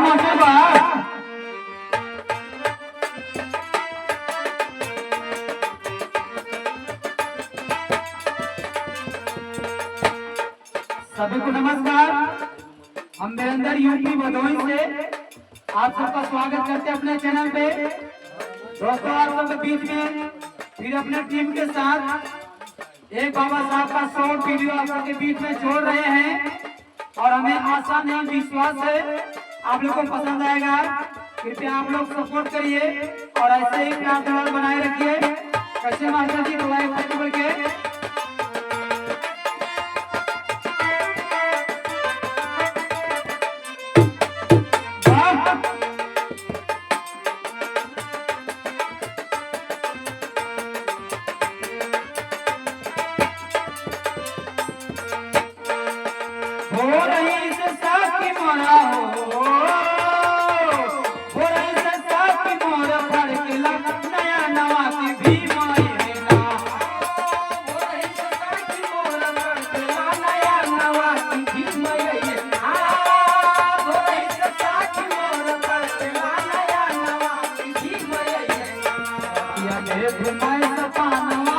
Master बा सभी को नमस्कार। हम निरंतर यूपी भदोही से आप सबका स्वागत करते हैं अपने चैनल पे। दोस्तों आप सबके बीच में फिर अपने टीम के साथ एक बाबा साहब का शॉर्ट वीडियो आप सबके बीच में छोड़ रहे हैं और हमें आशा नहीं विश्वास है आप लोग को पसंद आएगा। कृपया आप लोग सपोर्ट करिए और ऐसे ही प्यार दुलार बनाए रखिए। कैसे मास्टर जी थोड़ा एक बोल के हो रही से साथी मोरा हो रही से साथी मोरा फड़ के लग नया नवा की भी माई है ना। हो रही से साथी मोरा फड़ के लग नया नवा की भी माई है ना। हो रही से साथी मोरा फड़ के लग नया नवा की भी माई है ना। या मेरे घुमाए सपना